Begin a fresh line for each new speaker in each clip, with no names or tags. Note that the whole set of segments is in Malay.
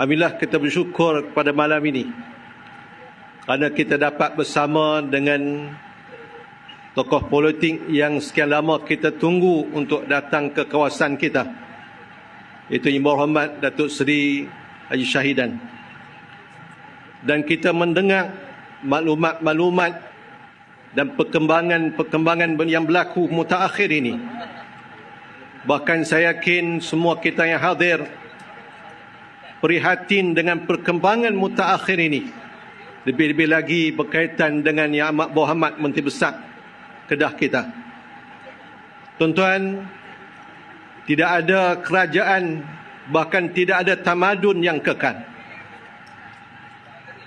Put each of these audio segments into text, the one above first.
Alhamdulillah kita bersyukur pada malam ini kerana kita dapat bersama dengan tokoh politik yang sekian lama kita tunggu untuk datang ke kawasan kita, iaitu Yang Berhormat Datuk Seri Haji Syahidan. Dan kita mendengar maklumat-maklumat dan perkembangan yang berlaku mutaakhir ini. Bahkan saya yakin semua kita yang hadir prihatin dengan perkembangan mutaakhir ini. Lebih-lebih lagi berkaitan dengan Yang Amat Berhormat Menteri Besar Kedah kita. Tuan-tuan, tidak ada kerajaan, bahkan tidak ada tamadun yang kekal.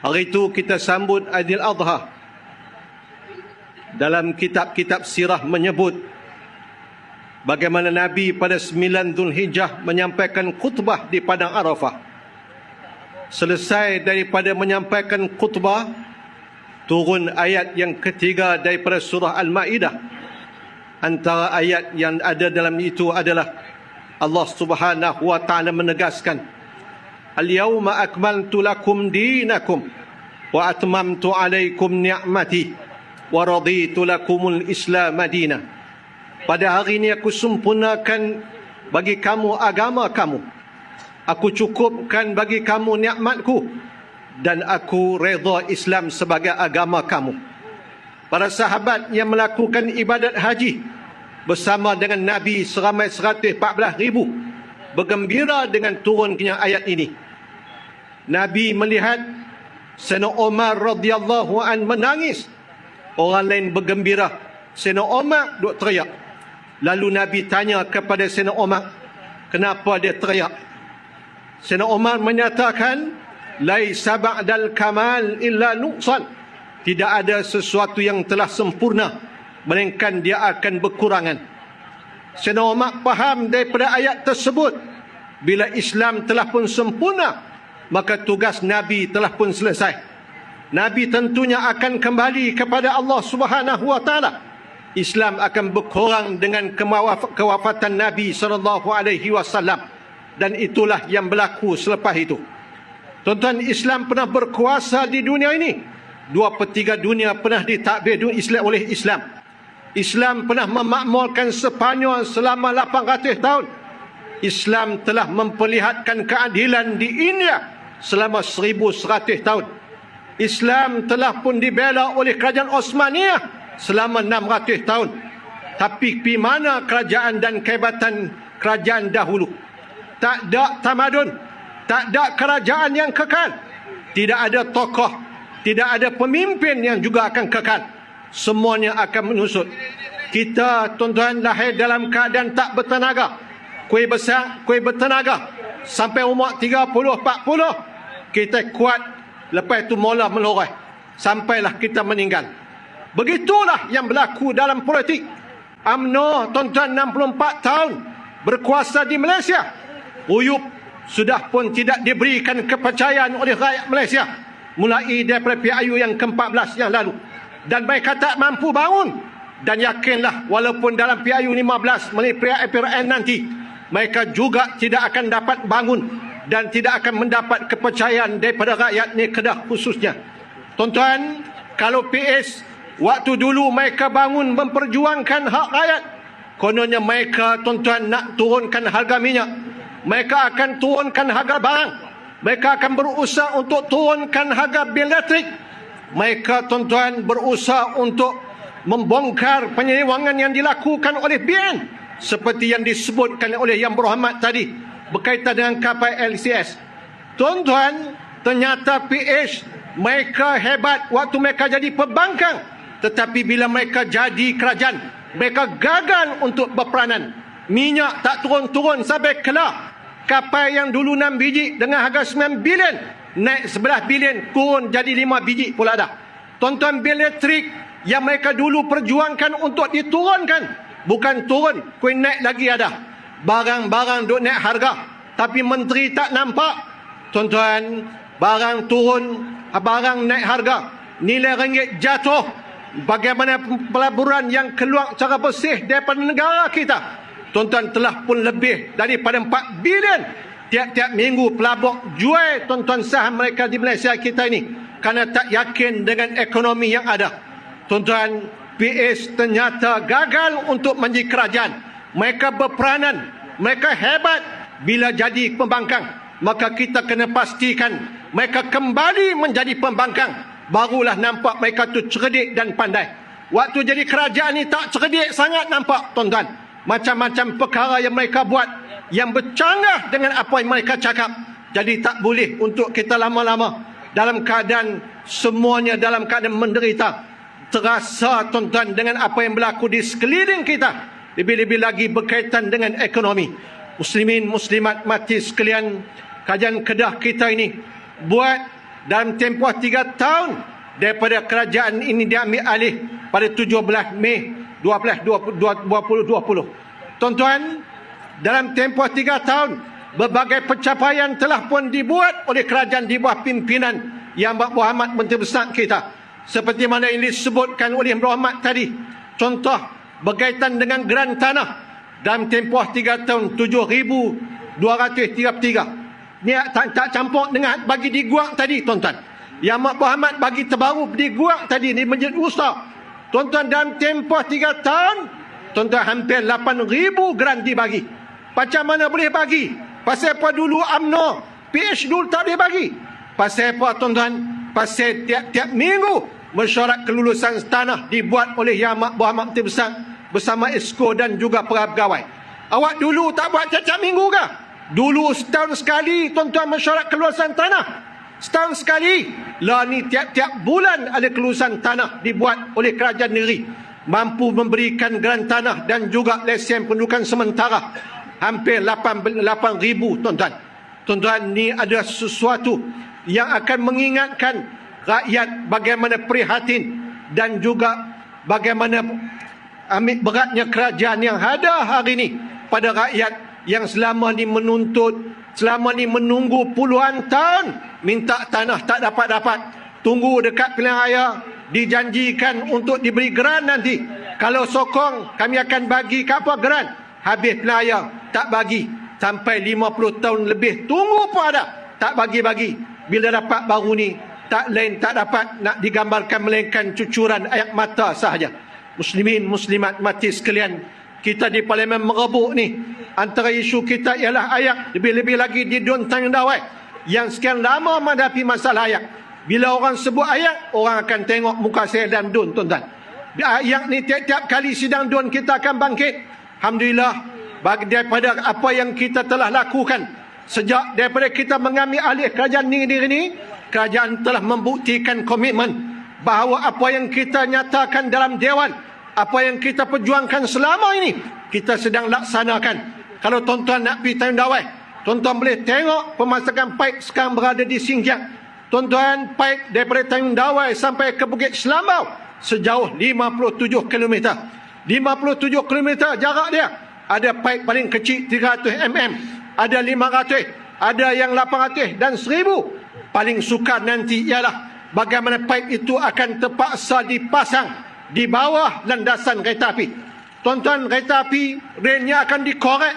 Hari itu kita sambut Aidil Adha. Dalam kitab-kitab sirah menyebut bagaimana Nabi pada 9 Zulhijjah menyampaikan khutbah di Padang Arafah. Selesai daripada menyampaikan khutbah, turun ayat yang ketiga daripada surah Al-Ma'idah. Antara ayat yang ada dalam itu adalah Allah Subhanahu wa taala menegaskan, "Al-yawma akmaltu lakum dinakum wa atmamtu 'alaikum ni'mati wa raditu lakumul Islam madinah." Pada hari ini aku sempurnakan bagi kamu agama kamu. Aku cukupkan bagi kamu nikmatku dan aku redha Islam sebagai agama kamu. Para sahabat yang melakukan ibadat haji bersama dengan Nabi seramai 114,000 bergembira dengan turunnya ayat ini. Nabi melihat Sayyidina Umar radhiyallahu an menangis, orang lain bergembira. Sayyidina Umar duk teriak. Lalu Nabi tanya kepada Sayyidina Umar, kenapa dia teriak? Sayyidina Umar menyatakan, laisa ba'dal kamal illa nuqsan. Tidak ada sesuatu yang telah sempurna, melainkan dia akan berkurangan. Sayyidina Umar faham daripada ayat tersebut, bila Islam telah pun sempurna, maka tugas Nabi telah pun selesai. Nabi tentunya akan kembali kepada Allah Subhanahu wa taala. Islam akan berkurang dengan kewafatan Nabi SAW. Dan itulah yang berlaku selepas itu. Tuan-tuan, Islam pernah berkuasa di dunia ini. 2/3 dunia pernah ditadbir oleh Islam. Islam pernah memakmurkan Sepanyol selama 800 tahun. Islam telah memperlihatkan keadilan di India selama 1100 tahun. Islam telah pun dibela oleh kerajaan Osmaniyah selama 600 tahun. Tapi di mana kerajaan dan kehebatan kerajaan dahulu? Tak ada tamadun, tak ada kerajaan yang kekal, tidak ada tokoh, tidak ada pemimpin yang juga akan kekal. Semuanya akan menusut. Kita, tuan-tuan, lahir dalam keadaan tak bertenaga. Kuih besar, kuih bertenaga. Sampai umur 30-40, kita kuat. Lepas itu mula meloreh. Sampailah kita meninggal. Begitulah yang berlaku dalam politik. UMNO, tuan-tuan, 64 tahun berkuasa di Malaysia. UYUP sudah pun tidak diberikan kepercayaan oleh rakyat Malaysia mulai daripada PIU yang ke-14 yang lalu. Dan mereka tak mampu bangun. Dan yakinlah, walaupun dalam PIU 15 melalui PRN nanti, mereka juga tidak akan dapat bangun dan tidak akan mendapat kepercayaan daripada rakyat ni Kedah khususnya. Tuan-tuan, kalau PS waktu dulu mereka bangun memperjuangkan hak rakyat, kononnya mereka, tuan-tuan, nak turunkan harga minyak. Mereka akan turunkan harga barang. Mereka akan berusaha untuk turunkan harga bil elektrik. Mereka, tuan-tuan, berusaha untuk membongkar penyewangan yang dilakukan oleh BN. Seperti yang disebutkan oleh Yang Berhormat tadi, berkaitan dengan kapal LCS. Tuan-tuan, ternyata PH mereka hebat waktu mereka jadi pembangkang. Tetapi bila mereka jadi kerajaan, mereka gagal untuk berperanan. Minyak tak turun-turun sampai kelar. Kapal yang dulu 6 biji dengan harga 9 bilion, naik 11 bilion, turun jadi 5 biji pula dah. Tuan-tuan, bil elektrik yang mereka dulu perjuangkan untuk diturunkan, bukan turun, kuih naik lagi ada. Barang-barang duk naik harga, tapi menteri tak nampak. Tuan-tuan, barang turun, barang naik harga, nilai ringgit jatuh. Bagaimana pelaburan yang keluar secara bersih daripada negara kita, tuan-tuan, telah pun lebih daripada 4 bilion. tiap-tiap minggu pelabur jual tuan-tuan saham mereka di Malaysia kita ini kerana tak yakin dengan ekonomi yang ada. Tuan-tuan, PS ternyata gagal untuk menjadi kerajaan. Mereka berperanan, mereka hebat. Bila jadi pembangkang, maka kita kena pastikan mereka kembali menjadi pembangkang. Barulah nampak mereka tu cerdik dan pandai. Waktu jadi kerajaan ni tak cerdik sangat nampak, tuan-tuan. Macam-macam perkara yang mereka buat yang bercanggah dengan apa yang mereka cakap. Jadi tak boleh untuk kita lama-lama dalam keadaan semuanya dalam keadaan menderita. Terasa, tuan-tuan, dengan apa yang berlaku di sekeliling kita. Lebih-lebih lagi berkaitan dengan ekonomi. Muslimin, muslimat mati sekalian, kajian Kedah kita ini buat dalam tempoh 3 tahun daripada kerajaan ini diambil alih pada 17 Mei 2020. Tuan-tuan, dalam tempoh 3 tahun, berbagai pencapaian telah pun dibuat oleh kerajaan di bawah pimpinan Yang Berhormat Menteri Besar kita. Seperti mana yang disebutkan oleh Yang Berhormat tadi. Contoh, berkaitan dengan geran tanah. Dalam tempoh 3 tahun, 7,233. Ni tak campur dengan bagi di Guang tadi, tuan-tuan. Yang Berhormat bagi terbaru di Guang tadi, di Masjid Usta. Tuan-tuan, dalam tempoh 3 tahun, tuan-tuan, hampir 8,000 geran dibagi. Macam mana boleh bagi? Pasal apa dulu UMNO, PH dulu tak boleh bagi? Pasal apa, tuan-tuan? Pasal tiap-tiap minggu mesyuarat kelulusan tanah dibuat oleh Yang Berhormat Menteri Besar bersama Esko dan juga para pegawai. Awak dulu tak buat tiap-tiap minggu ke? Dulu setahun sekali, tuan-tuan, mesyuarat kelulusan tanah. Setahun sekali. Lah ni tiap-tiap bulan ada kelulusan tanah dibuat oleh kerajaan negeri. Mampu memberikan geran tanah dan juga lesen pendudukan sementara. Hampir 8,000, tuan-tuan. Tuan-tuan, ni ada sesuatu yang akan mengingatkan rakyat bagaimana prihatin dan juga bagaimana ambil beratnya kerajaan yang ada hari ini pada rakyat yang selama ni menuntut, selama ni menunggu puluhan tahun minta tanah tak dapat-dapat. Tunggu dekat pilihan raya, dijanjikan untuk diberi geran nanti. Kalau sokong, kami akan bagi ke apa geran. Habis pilihan raya, tak bagi. Sampai 50 tahun lebih, tunggu pun ada. Tak bagi-bagi. Bila dapat baru ni, tak lain tak dapat nak digambarkan melainkan cucuran air mata sahaja. Muslimin, muslimat mati sekalian, kita di Parlimen merebut ni. Antara isu kita ialah ayak. Lebih-lebih lagi di Dun Tanjung Dawai yang sekian lama menghadapi masalah ayak. Bila orang sebut ayak, orang akan tengok muka saya dan Dun, tuan-tuan. Ayak ni tiap-tiap kali sidang Dun kita akan bangkit. Alhamdulillah, daripada apa yang kita telah lakukan sejak daripada kita mengambil alih kerajaan negeri ini, kerajaan telah membuktikan komitmen bahawa apa yang kita nyatakan dalam Dewan, apa yang kita perjuangkan selama ini, kita sedang laksanakan. Kalau tuan-tuan nak pergi Tanjung Dawai, tuan-tuan boleh tengok pemasangan paip sekarang berada di Xinjiang. Tuan-tuan, paip daripada Tanjung Dawai sampai ke Bukit Selambau sejauh 57 km. 57 km jarak dia. Ada paip paling kecil 300 mm, ada 500, ada yang 800 dan 1000. Paling sukar nanti ialah bagaimana paip itu akan terpaksa dipasang di bawah landasan kereta api. Tuan-tuan, kereta api relnya akan dikorek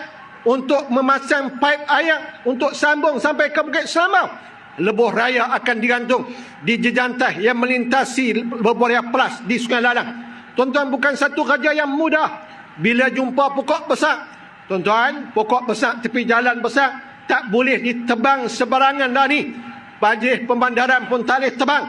untuk memasang paip air untuk sambung sampai ke Bukit Selambau. Lebuh raya akan digantung di jejantai yang melintasi Berbuaya Plus di Sungai Lalang. Tuan-tuan, bukan satu kerja yang mudah. Bila jumpa pokok besar, tuan-tuan, pokok besar tepi jalan besar tak boleh ditebang sebarangan dah ni. Bajih pembandaran pun tak boleh tebang.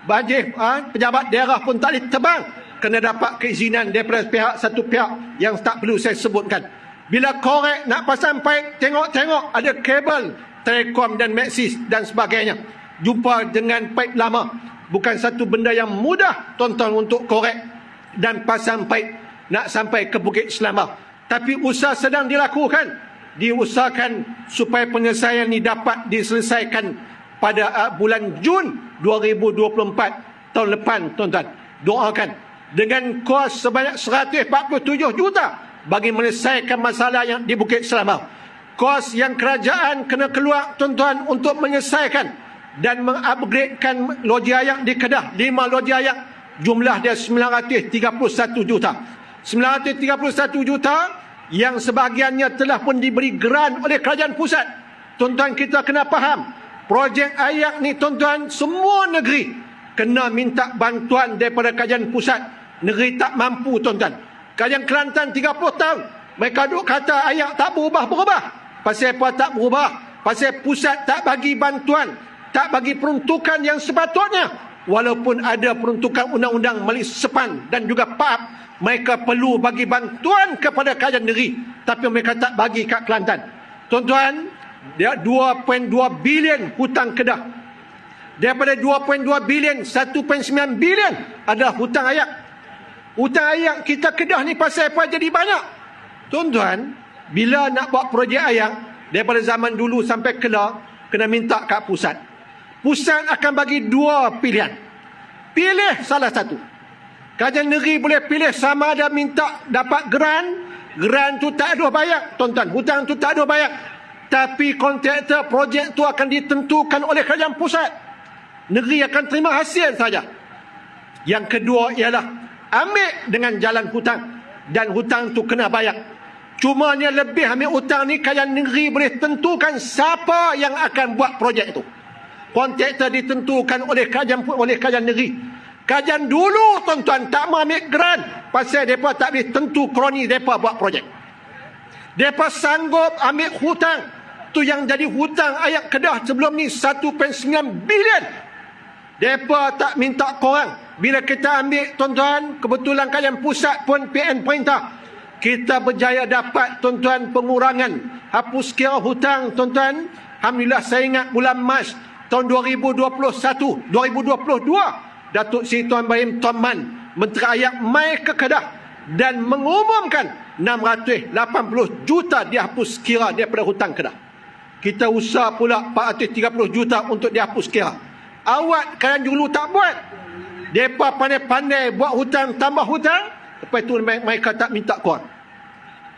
Bajih pejabat daerah pun tak boleh tebang. Kena dapat keizinan daripada pihak satu pihak yang tak perlu saya sebutkan. Bila korek nak pasang paip, tengok-tengok ada kabel Telekom dan Maxis dan sebagainya. Jumpa dengan paip lama. Bukan satu benda yang mudah, tuan-tuan, untuk korek dan pasang paip nak sampai ke Bukit Selambau. Tapi usaha sedang dilakukan. Diusahakan supaya penyelesaian ini dapat diselesaikan pada bulan Jun 2024 tahun depan, tuan-tuan. Doakan. Dengan kos sebanyak 147 juta bagi menyelesaikan masalah yang di Bukit Selambau. Kos yang kerajaan kena keluar, tuan-tuan, untuk menyelesaikan dan mengupgradekan loji ayak di Kedah. 5 loji ayak, jumlah dia 931 juta. 931 juta yang sebahagiannya telah pun diberi geran oleh kerajaan pusat. tuan-tuan kita kena faham, projek ayak ni tuan-tuan, semua negeri kena minta bantuan daripada kajian pusat. Negeri tak mampu tuan-tuan. Kajian Kelantan 30 tahun, mereka duk kata ayak tak berubah-berubah. Pasal apa tak berubah? Pasal pusat tak bagi bantuan, tak bagi peruntukan yang sepatutnya. Walaupun ada peruntukan undang-undang melalui SEPAN dan juga PAP, mereka perlu bagi bantuan kepada kajian negeri, tapi mereka tak bagi kat Kelantan. Tuan-tuan, dia 2.2 bilion hutang Kedah. Daripada 2.2 bilion, 1.9 bilion adalah hutang ayak. Hutang ayak kita Kedah ni pasal apa jadi banyak? Tuan-tuan, bila nak buat projek ayak, daripada zaman dulu sampai Kedah, kena minta kat pusat. Pusat akan bagi dua pilihan. Pilih salah satu. Kajian negeri boleh pilih sama ada minta dapat grant tu tak ada bayar, tuan-tuan. Hutang tu tak ada bayar. Tapi kontraktor projek tu akan ditentukan oleh kajian pusat. Negeri akan terima hasil saja. Yang kedua ialah ambil dengan jalan hutang, dan hutang tu kena bayar. Cumanya lebih ambil hutang ni, kajian negeri boleh tentukan siapa yang akan buat projek itu. Kontraktor ditentukan oleh kajian negeri. Kajian dulu tuan-tuan tak mau ambil grant pasal mereka tak boleh tentu kroni mereka buat projek. Mereka sanggup ambil hutang. Tu yang jadi hutang ayak Kedah sebelum ni 1.9 bilion. Mereka tak minta korang. Bila kita ambil tuan-tuan, kebetulan kajian pusat pun PN perintah, kita berjaya dapat tuan-tuan pengurangan hapus kira hutang tuan-tuan. Alhamdulillah, saya ingat bulan Mac tahun 2021, 2022, Datuk Seri Tuan Bahim Tuan Man, Menteri Ayak, mai ke Kedah dan mengumumkan 680 juta dihapus kira daripada hutang Kedah. Kita usaha pula 430 juta untuk dihapus kira. Awak kan dulu tak buat. Mereka pandai-pandai buat hutang, tambah hutang. Lepas itu mereka tak minta kuat.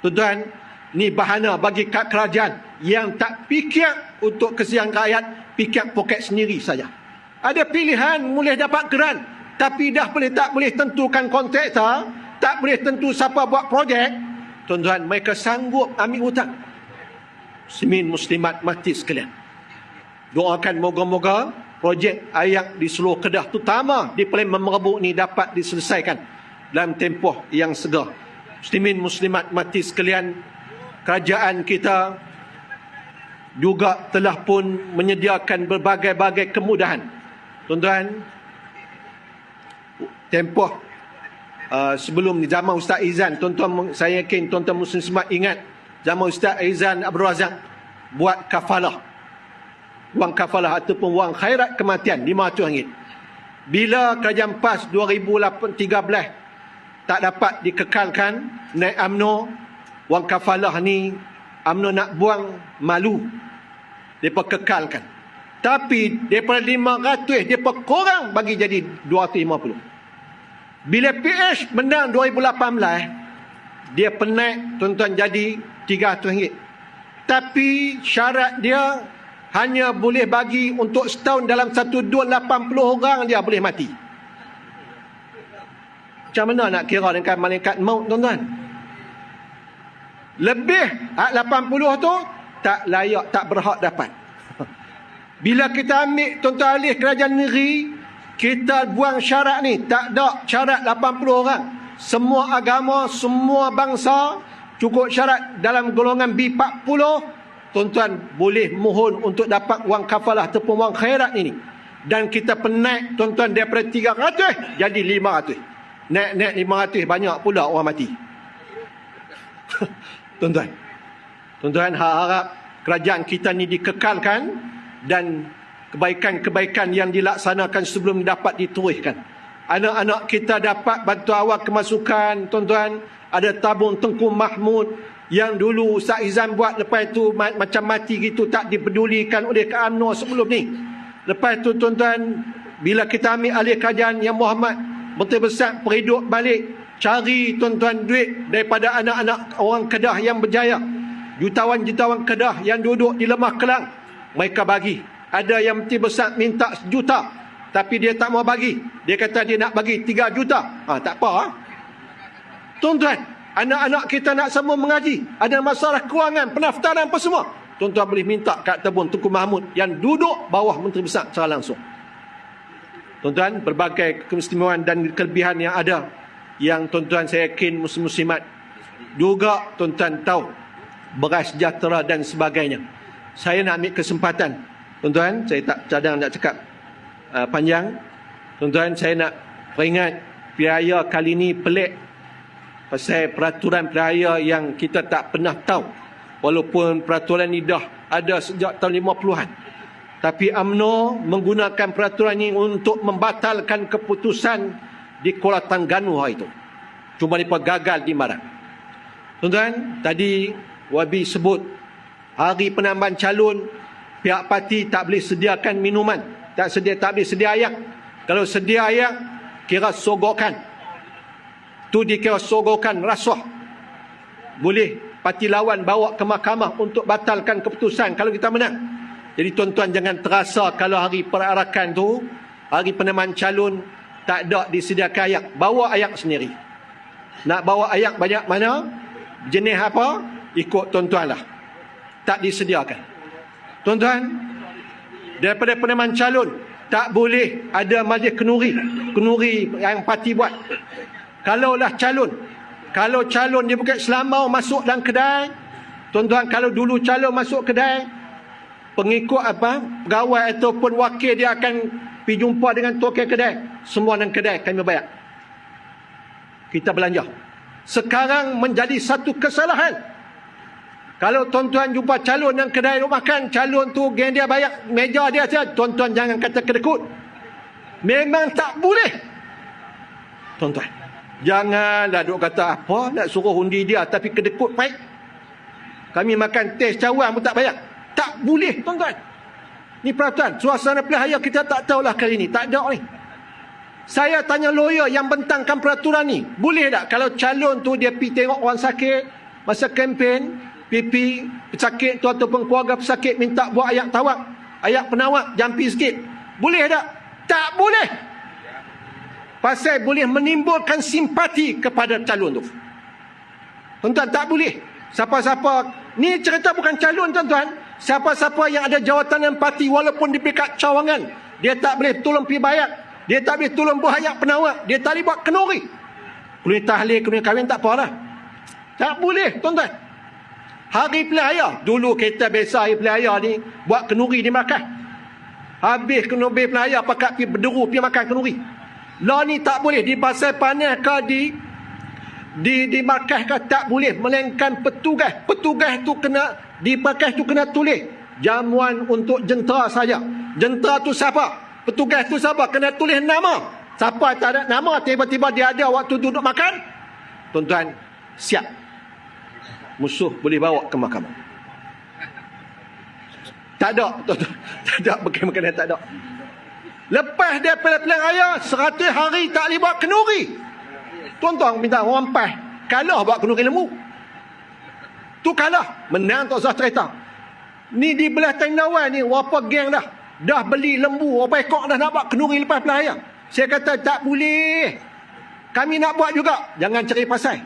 Tuan-tuan, ni bahana bagi kerajaan yang tak fikir untuk kesian rakyat, fikir poket sendiri saja. Ada pilihan boleh dapat grant, tapi dah tak boleh tentukan kontraktor, tak boleh tentu siapa buat projek. Tuan-tuan, mereka sanggup ambil hutang. Muslimin muslimat mati sekalian, doakan moga-moga projek ayak di seluruh Kedah, terutama di Perlis Memerebuk ni, dapat diselesaikan dalam tempoh yang segera. Muslimin muslimat mati sekalian, kerajaan kita juga telah pun menyediakan berbagai-bagai kemudahan. Tuan-tuan, tempoh sebelum ni zaman Ustaz Izan, tuan-tuan, saya yakin tuan-tuan muslim semua ingat zaman Ustaz Izan Abdul Razak buat kafalah, wang kafalah ataupun wang khairat kematian RM500. Bila kerajaan PAS 2013 tak dapat dikekalkan naik UMNO, wang kafalah ni UMNO nak buang malu, mereka kekalkan. Tapi daripada 500 mereka korang bagi jadi 250. Bila PH menang 2018, dia penaik tuan-tuan jadi RM300. Tapi syarat dia hanya boleh bagi untuk setahun dalam satu dul 80 orang dia boleh mati. Macam mana nak kira dengan malaikat maut, tuan-tuan? Lebih 80 tu tak layak, tak berhak dapat. Bila kita ambil tuan-tuan alih kerajaan negeri, kita buang syarat ni, tak ada syarat 80 orang. Semua agama, semua bangsa cukup syarat dalam golongan B40, tuan-tuan boleh mohon untuk dapat wang kafalah ataupun wang khairat ini. Dan kita penaik tuan-tuan daripada 300 jadi 500. Naik 500 banyak pula orang mati. Tuan-tuan, harap kerajaan kita ni dikekalkan dan kebaikan-kebaikan yang dilaksanakan sebelum dapat diteruskan. Anak-anak kita dapat bantu awal kemasukan, tuan-tuan. Ada tabung Tengku Mahmud yang dulu Ustaz Izan buat, lepas itu macam mati gitu, tak dipedulikan oleh UMNO sebelum ni. Lepas itu tuan-tuan, bila kita ambil alih kerajaan yang Muhammad, Menteri Besar periduk balik, cari tuan-tuan duit daripada anak-anak orang Kedah yang berjaya. Jutawan-jutawan Kedah yang duduk di Lemah Kelang, mereka bagi. Ada yang Menteri Besar minta 1 juta, tapi dia tak mau bagi. Dia kata dia nak bagi 3 juta. Tak apa. Tuan-tuan, anak-anak kita nak sambung mengaji, ada masalah kewangan, pendaftaran apa semua. tuan-tuan boleh minta kat Tebun Tunku Mahmud yang duduk bawah Menteri Besar secara langsung. Tuan-tuan, berbagai keistimewaan dan kelebihan yang ada, yang tuan-tuan saya yakin muslim-muslimat juga tuan-tuan tahu, beras sejahtera dan sebagainya. Saya nak ambil kesempatan, tuan-tuan, saya tak cadang nak cakap panjang. Tuan-tuan, saya nak peringat pilihan raya kali ini pelik pasal peraturan pilihan raya yang kita tak pernah tahu. Walaupun peraturan ini dah ada sejak tahun 50-an. Tapi UMNO menggunakan peraturan ini untuk membatalkan keputusan di Kuala Terengganu hari itu. Cuma mereka gagal di Marang. Tuan-tuan, tadi Wabi sebut hari penambahan calon, pihak parti tak boleh sediakan minuman. Tak boleh sedia ayak. Kalau sedia ayak, kira sogokan. Tu dikira sogokan rasuah. Boleh parti lawan bawa ke mahkamah untuk batalkan keputusan kalau kita menang. Jadi tuan-tuan jangan terasa kalau hari perarakan tu, hari penambahan calon, tak ada disediakan ayak. Bawa ayak sendiri. Nak bawa ayak banyak mana, jenis apa, ikut tuan-tuan lah. Tak disediakan. Tuan-tuan, daripada penambahan calon, tak boleh ada majlis kenuri. Kenuri yang parti buat. Kalaulah calon, kalau calon dia bukan Selambau masuk dalam kedai, tuan-tuan, kalau dulu calon masuk kedai, pengikut pegawai ataupun wakil dia akan pergi jumpa dengan tokek kedai. Semua dalam kedai kami bayar. Kita belanja. Sekarang menjadi satu kesalahan. Kalau tuan-tuan jumpa calon dalam kedai makan, calon tu geng dia bayar meja dia saja, tuan-tuan jangan kata kedekut. Memang tak boleh. Tuan-tuan, janganlah duk kata apa nak suruh undi dia tapi kedekut baik. Kami makan teh cawan pun tak bayar. Tak boleh, tuan-tuan. Ni peraturan. Suasana pilihan raya kita tak tahulah kali ni. Tak ada ni. Saya tanya lawyer yang bentangkan peraturan ni. Boleh tak kalau calon tu dia pergi tengok orang sakit, masa kempen, pipi pesakit tu ataupun keluarga pesakit minta buat ayak tawak, ayak penawak, jampi sikit. Boleh tak? Tak boleh. Pasal boleh menimbulkan simpati kepada calon tu. Tuan-tuan, tak boleh. Siapa-siapa, ni cerita bukan calon, tuan-tuan. Siapa-siapa yang ada jawatan parti walaupun di peringkat cawangan, dia tak boleh tolong pergi bayar, dia tak boleh tolong buat ayak penawak, dia tak boleh buat kenuri. Kulit tahlil, kulit kahwin tak apalah. Tak boleh, tuan-tuan. Hari pilihan raya, dulu kita biasa hari pilihan raya ni buat kenuri di Melaka. Habis kenuri pilihan raya pakat pergi berderu pergi makan kenuri. Lah ni tak boleh, di pasal panas ke di markas ke tak boleh, melainkan petugas tu kena di markas tu kena tulis jamuan untuk jentera saja. Jentera tu siapa? Petugas tu siapa? Kena tulis nama. Siapa tak ada nama tiba-tiba dia ada waktu duduk makan, tuan-tuan, siap. Musuh boleh bawa ke mahkamah. Tak ada, tuan-tuan. Tak ada, bukan tak ada. Lepas daripada pilihan raya 100 hari tak boleh buat kenuri. Tuan-tuan minta orang PAS kalah buat kenuri lembu. Tu kalah, menang tak usah cerita. Ni di belah Tengnawan ni, berapa geng dah beli lembu, berapa ekor dah nak buat kenuri lepas pilihan raya. Saya kata tak boleh. Kami nak buat juga, jangan cari pasal.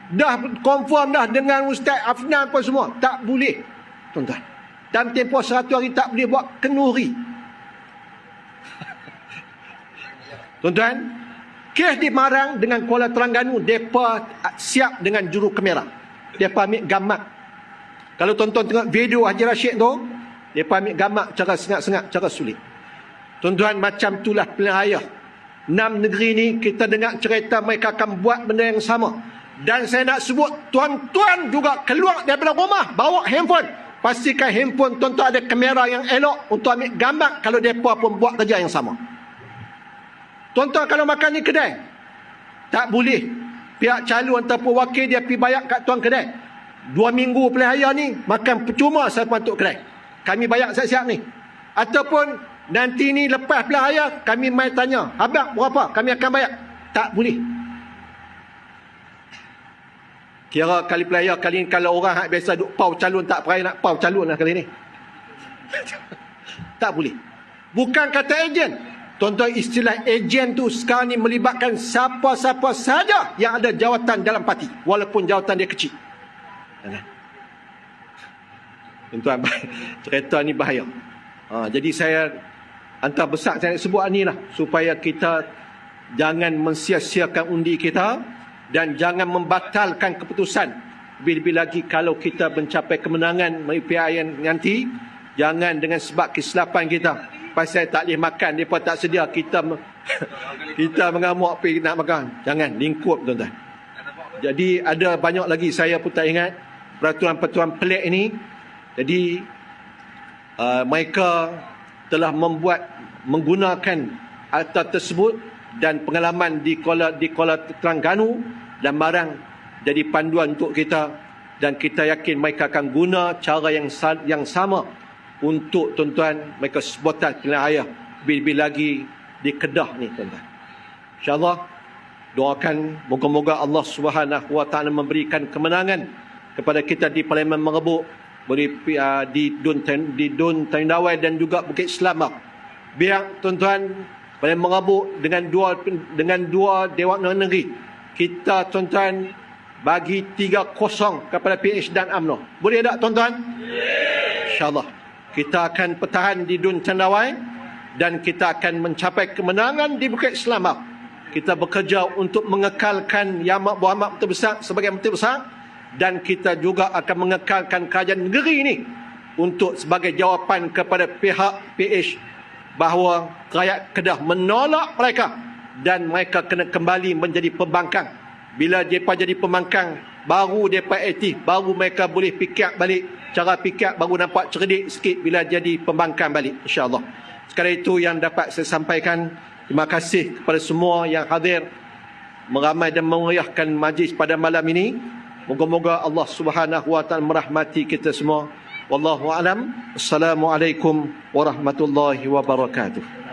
Dah confirm dah dengan Ustaz Afnan apa semua, tak boleh. Tuan-tuan, dalam tempoh 100 hari tak boleh buat kenuri. Tuan-tuan, kes di Marang dengan Kuala Terengganu, mereka siap dengan juru kamera. Mereka ambil gambar. Kalau tuan-tuan tengok video Haji Rashid tu, mereka ambil gambar cara sengat-sengat, cara sulit. Tuan-tuan, macam itulah pilihan raya. 6 negeri ni kita dengar cerita mereka akan buat benda yang sama. Dan saya nak sebut, tuan-tuan juga keluar daripada rumah, bawa handphone. Pastikan handphone tuan-tuan ada kamera yang elok untuk ambil gambar kalau mereka pun buat kerja yang sama. Tuan-tuan kalau makan di kedai, tak boleh pihak calon ataupun wakil dia pergi bayar kat tuan kedai. 2 minggu pilihan raya ni, makan percuma saya patut kedai. Kami bayar siap-siap ni. Ataupun nanti ni lepas pilihan raya, kami mai tanya, abang berapa? Kami akan bayar. Tak boleh. Kira kali pilihan raya kali ni, kalau orang hak biasa duk pau calon, tak payah nak pau calon lah kali ni. Tak boleh. Bukan kata ejen. Tuan-tuan, istilah ejen tu sekarang ni melibatkan siapa-siapa saja yang ada jawatan dalam parti, walaupun jawatan dia kecil. Tuan-tuan, kereta ni bahaya. Jadi saya antara besar saya nak sebut ni lah, supaya kita jangan mensia-siakan undi kita dan jangan membatalkan keputusan. Lebih-lebih lagi kalau kita mencapai kemenangan PIN nanti, jangan dengan sebab kesilapan kita, pasal tak boleh makan, mereka tak sedia, kita mengamuk pergi nak makan. Jangan, lingkup tuan-tuan. Jadi ada banyak lagi saya pun tak ingat peraturan-peraturan pelik ini. Jadi mereka telah menggunakan atas tersebut dan pengalaman di Kuala Terengganu dan Marang jadi panduan untuk kita, dan kita yakin mereka akan guna cara yang sama untuk tuan-tuan mereka sebutan pilihan raya, lebih-lebih lagi di Kedah ni tuan-tuan. InsyaAllah doakan moga-moga Allah Subhanahu Wa Taala memberikan kemenangan kepada kita di Parlimen Merebuk, di Dun Tendawai dan juga Bukit Selamat. Biar tuan-tuan Parlimen Merebuk dengan dua Dewan Negeri, kita tuan-tuan bagi 3-0 kepada PH dan UMNO. Boleh tak tuan-tuan? InsyaAllah kita akan pertahan di Dun Tendawai dan kita akan mencapai kemenangan di Bukit Selamat. Kita bekerja untuk mengekalkan Yang Amat Terbesar sebagai Menteri Besar, dan kita juga akan mengekalkan kerajaan negeri ini untuk sebagai jawapan kepada pihak PH bahawa rakyat Kedah menolak mereka dan mereka kena kembali menjadi pembangkang. Bila mereka jadi pembangkang, baru mereka aktif, baru mereka boleh fikir balik, cara fikir baru nampak cerdik sikit bila jadi pembangkang balik, insyaAllah. Sekali itu yang dapat saya sampaikan. Terima kasih kepada semua yang hadir meramai dan memeriahkan majlis pada malam ini. Moga-moga Allah Subhanahu Wa Taala merahmati kita semua. Wallahu a'lam. Assalamualaikum warahmatullahi wabarakatuh.